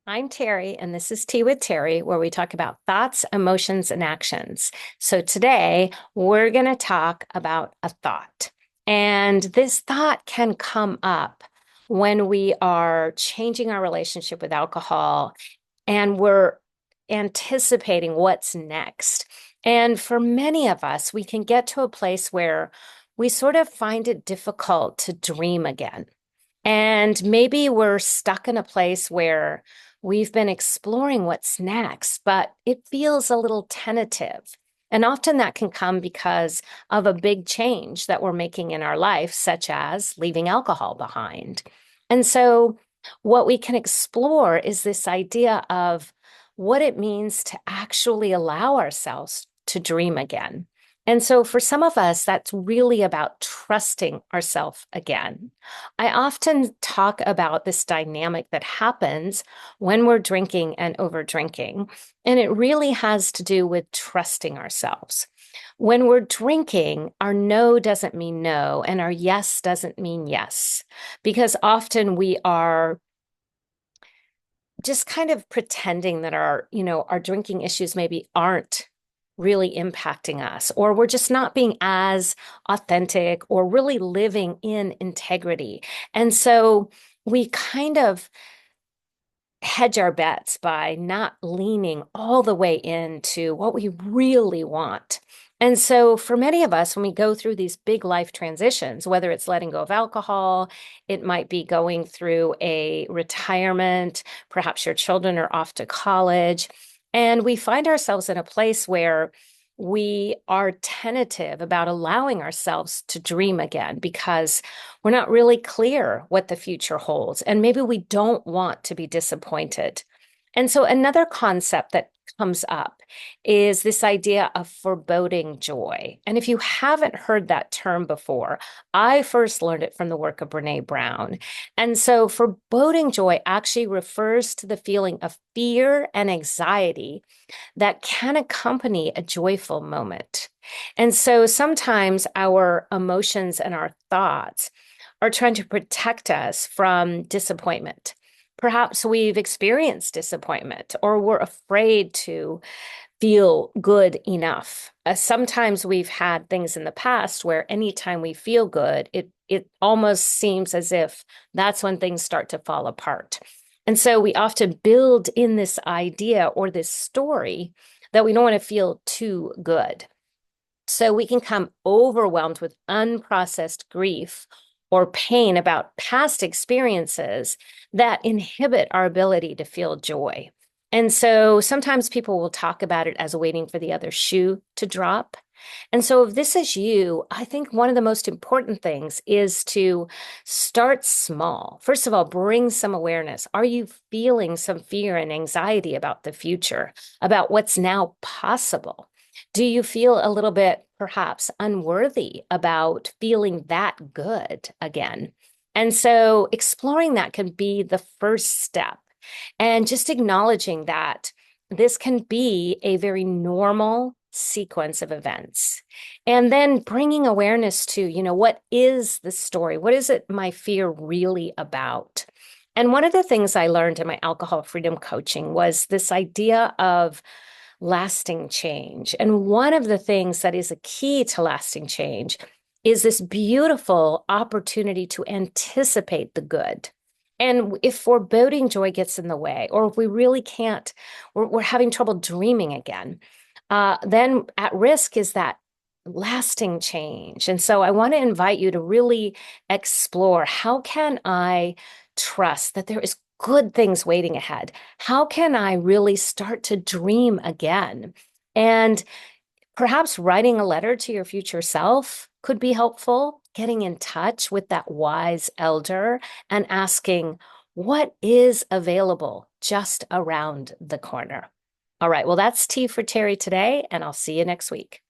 I'm Teri, and this is Tea with Teri, where we talk about thoughts, emotions, and actions. So today we're going to talk about a thought. And this thought can come up when we are changing our relationship with alcohol and we're anticipating what's next. And for many of us, we can get to a place where we sort of find it difficult to dream again. And maybe we're stuck in a place where we've been exploring what's next, but it feels a little tentative. And often that can come because of a big change that we're making in our life, such as leaving alcohol behind. And so, what we can explore is this idea of what it means to actually allow ourselves to dream again. And so, for some of us, that's really about trusting ourselves again. I often talk about this dynamic that happens when we're drinking and over drinking, and it really has to do with trusting ourselves. When we're drinking, our no doesn't mean no, and our yes doesn't mean yes, because often we are just kind of pretending that our drinking issues maybe aren't really impacting us, or we're just not being as authentic or really living in integrity. And so we kind of hedge our bets by not leaning all the way into what we really want. And so, for many of us, when we go through these big life transitions, whether it's letting go of alcohol, it might be going through a retirement, perhaps your children are off to college, and we find ourselves in a place where we are tentative about allowing ourselves to dream again because we're not really clear what the future holds. And maybe we don't want to be disappointed. And so, another concept that comes up is this idea of foreboding joy. And if you haven't heard that term before, I first learned it from the work of Brene Brown. And so, foreboding joy actually refers to the feeling of fear and anxiety that can accompany a joyful moment. And so, sometimes our emotions and our thoughts are trying to protect us from disappointment. Perhaps we've experienced disappointment or we're afraid to feel good enough. Sometimes we've had things in the past where anytime we feel good, it almost seems as if that's when things start to fall apart. And so we often build in this idea or this story that we don't want to feel too good. So we can come overwhelmed with unprocessed grief or pain about past experiences that inhibit our ability to feel joy. And so sometimes people will talk about it as waiting for the other shoe to drop. And so if this is you, I think one of the most important things is to start small. First of all, bring some awareness. Are you feeling some fear and anxiety about the future, about what's now possible? Do you feel a little bit perhaps unworthy about feeling that good again? And so exploring that can be the first step. And just acknowledging that this can be a very normal sequence of events. And then bringing awareness to, what is the story? What is it my fear really about? And one of the things I learned in my alcohol freedom coaching was this idea of lasting change. And one of the things that is a key to lasting change is this beautiful opportunity to anticipate the good. And if foreboding joy gets in the way, or if we really can't, we're having trouble dreaming again, then at risk is that lasting change. And so I want to invite you to really explore, how can I trust that there is good things waiting ahead? How can I really start to dream again? And perhaps writing a letter to your future self could be helpful, getting in touch with that wise elder and asking, what is available just around the corner? All right, well, that's tea for Teri today, and I'll see you next week.